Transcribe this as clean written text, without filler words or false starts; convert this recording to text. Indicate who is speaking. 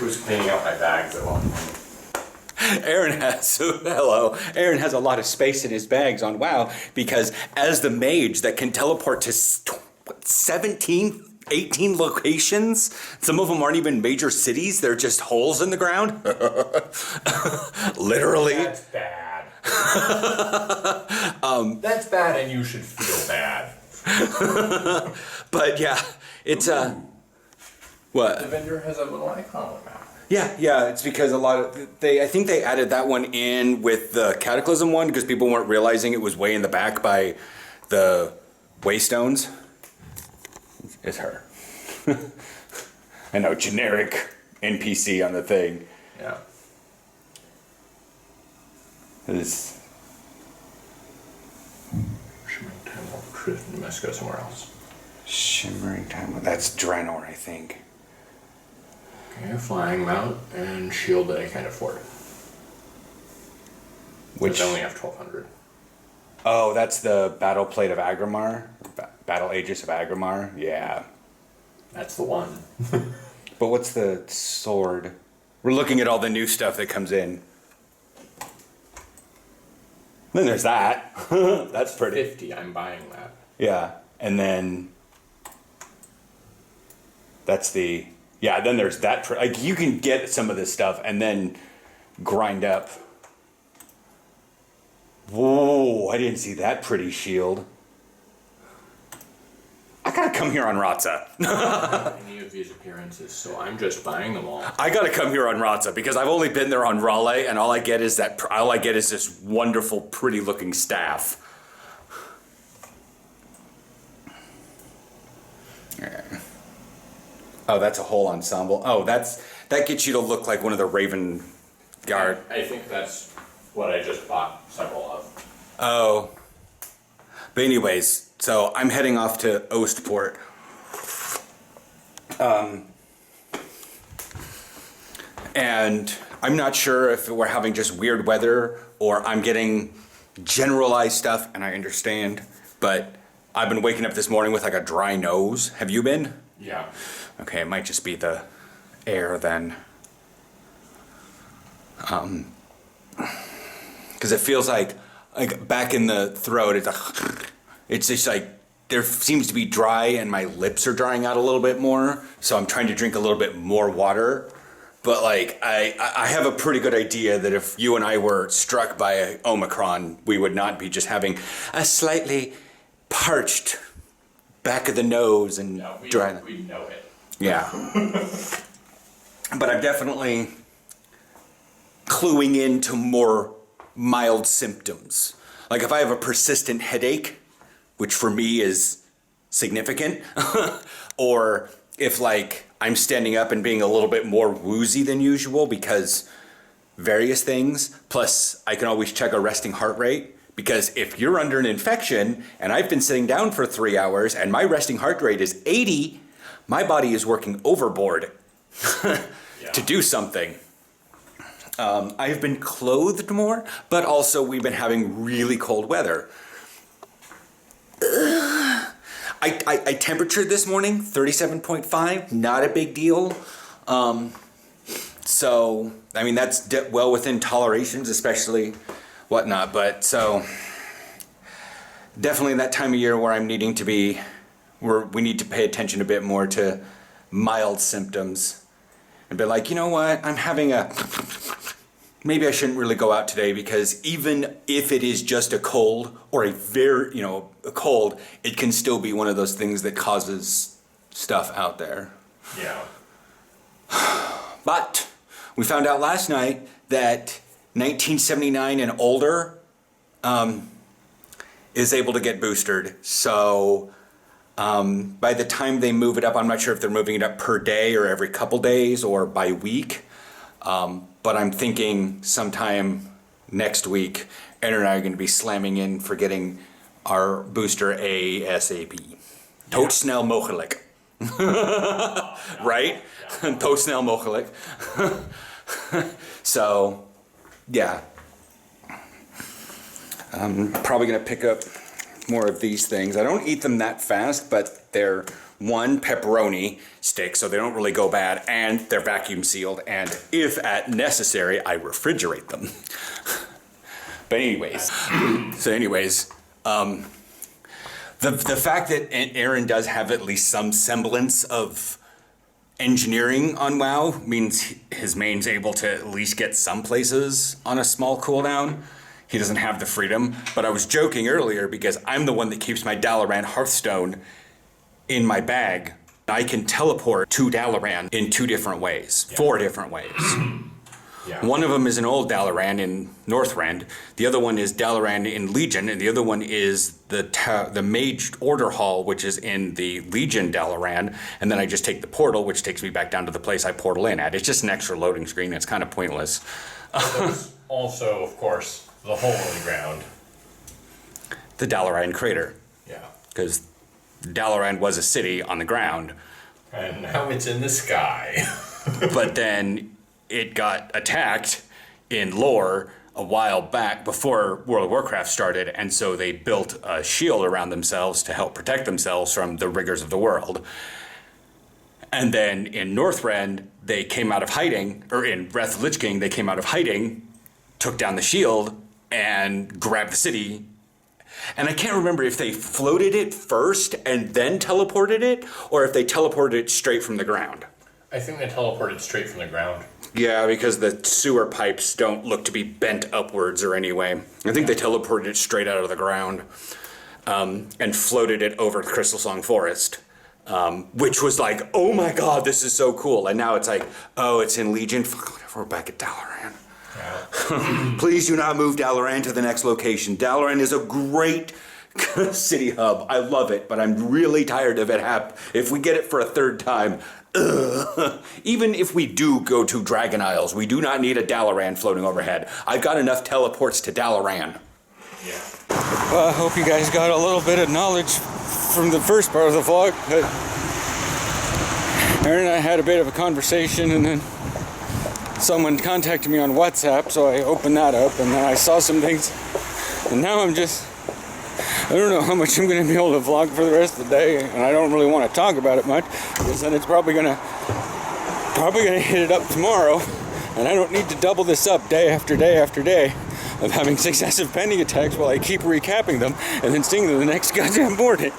Speaker 1: Who's cleaning out my bags at one point?
Speaker 2: Aaron has, hello, Aaron has a lot of space in his bags on WoW because as the mage that can teleport to 17, 18 locations, some of them aren't even major cities, they're just holes in the ground. Literally.
Speaker 1: That's bad. That's bad and you should feel bad.
Speaker 2: But yeah, it's what?
Speaker 1: The vendor has a little icon on the map.
Speaker 2: Yeah, it's because I think they added that one in with the Cataclysm one because people weren't realizing it was way in the back by the Waystones. It's her. I know, generic NPC on the thing.
Speaker 1: Yeah.
Speaker 2: It's...
Speaker 1: Shimmering Time Wolf Truth. You must go somewhere else.
Speaker 2: Shimmering Time Wolf. That's Draenor, I think.
Speaker 1: Okay, flying mount and shield that I can't afford.
Speaker 2: Which
Speaker 1: I only have 1,200.
Speaker 2: Oh, that's the Battle Plate of Agrimar? Battle Aegis of Agrimar? Yeah.
Speaker 1: That's the one.
Speaker 2: But what's the sword? We're looking at all the new stuff that comes in. Then there's that. That's pretty.
Speaker 1: 50, I'm buying that.
Speaker 2: Yeah. And then that's the... Yeah, then there's that. Like, you can get some of this stuff and then grind up. Whoa, I didn't see that pretty shield. I gotta come here on Ratza.
Speaker 1: Any of these appearances, so I'm just buying them all.
Speaker 2: I gotta come here on Ratza because I've only been there on Raleigh, and all I get is this wonderful, pretty looking staff. Oh, that's a whole ensemble. Oh, that gets you to look like one of the Raven Guard.
Speaker 1: I think that's what I just bought several of.
Speaker 2: Oh. But anyways, so I'm heading off to Ostport. And I'm not sure if we're having just weird weather or I'm getting generalized stuff, and I understand, but I've been waking up this morning with like a dry nose. Have you been?
Speaker 1: Yeah.
Speaker 2: Okay, it might just be the air then. Because it feels like back in the throat, it's just like there seems to be dry and my lips are drying out a little bit more. So I'm trying to drink a little bit more water. But like I have a pretty good idea that if you and I were struck by Omicron, we would not be just having a slightly parched back of the nose and dry.
Speaker 1: We know it.
Speaker 2: Yeah. But I'm definitely cluing into more mild symptoms. Like if I have a persistent headache, which for me is significant, or if like I'm standing up and being a little bit more woozy than usual because various things, plus I can always check a resting heart rate. Because if you're under an infection and I've been sitting down for 3 hours and my resting heart rate is 80, my body is working overboard to do something. I've been clothed more, but also we've been having really cold weather. I temperatured this morning, 37.5, not a big deal. So, I mean, that's well within tolerations, especially whatnot, but so definitely that time of year where I'm needing to be, where we need to pay attention a bit more to mild symptoms and be like, you know what, I'm having maybe I shouldn't really go out today because even if it is just a cold or a cold, it can still be one of those things that causes stuff out there.
Speaker 1: Yeah.
Speaker 2: But we found out last night that 1979 and older is able to get boosted. So by the time they move it up, I'm not sure if they're moving it up per day or every couple days or by week. But I'm thinking sometime next week, Aaron and I are going to be slamming in for getting our booster ASAP. Tot snel mogelijk. Right? Tot snel mogelijk. So, yeah. I'm probably going to pick up more of these things. I don't eat them that fast, but they're one, pepperoni sticks, so they don't really go bad, and they're vacuum sealed, and if at necessary, I refrigerate them. But anyways, the fact that Aaron does have at least some semblance of engineering on WoW means his main's able to at least get some places on a small cooldown. He doesn't have the freedom, but I was joking earlier because I'm the one that keeps my Dalaran Hearthstone in my bag. I can teleport to Dalaran in 2 different ways, 4 different ways.
Speaker 1: Yeah.
Speaker 2: One of them is an old Dalaran in Northrend. The other one is Dalaran in Legion, and the other one is the Mage Order Hall, which is in the Legion Dalaran. And then I just take the portal, which takes me back down to the place I portal in at. It's just an extra loading screen. It's kind of pointless.
Speaker 1: There's also, of course, the hole in the ground.
Speaker 2: The Dalaran Crater.
Speaker 1: Yeah.
Speaker 2: Because Dalaran was a city on the ground.
Speaker 1: And now it's in the sky.
Speaker 2: But then it got attacked in lore a while back before World of Warcraft started, and so they built a shield around themselves to help protect themselves from the rigors of the world. And then in Northrend, they came out of hiding, or in Wrath of the Lich King, they came out of hiding, took down the shield, and grabbed the city. And I can't remember if they floated it first and then teleported it, or if they teleported it straight from the ground.
Speaker 1: I think they teleported straight from the ground.
Speaker 2: Yeah, because the sewer pipes don't look to be bent upwards or anyway. I think they teleported it straight out of the ground and floated it over Crystal Song Forest, which was like, oh my god, this is so cool. And now it's like, oh, it's in Legion. We're back at Dalaran.
Speaker 1: Yeah.
Speaker 2: Please do not move Dalaran to the next location. Dalaran is a great city hub. I love it, but I'm really tired of it. If we get it for a 3rd time, even if we do go to Dragon Isles, we do not need a Dalaran floating overhead. I've got enough teleports to Dalaran.
Speaker 1: Yeah.
Speaker 3: Well, I hope you guys got a little bit of knowledge from the first part of the vlog. Aaron and I had a bit of a conversation, and then someone contacted me on WhatsApp, so I opened that up, and then I saw some things, and now I don't know how much I'm going to be able to vlog for the rest of the day, and I don't really want to talk about it much, because then it's probably gonna hit it up tomorrow, and I don't need to double this up day after day after day of having successive pending attacks while I keep recapping them and then seeing them the next goddamn morning.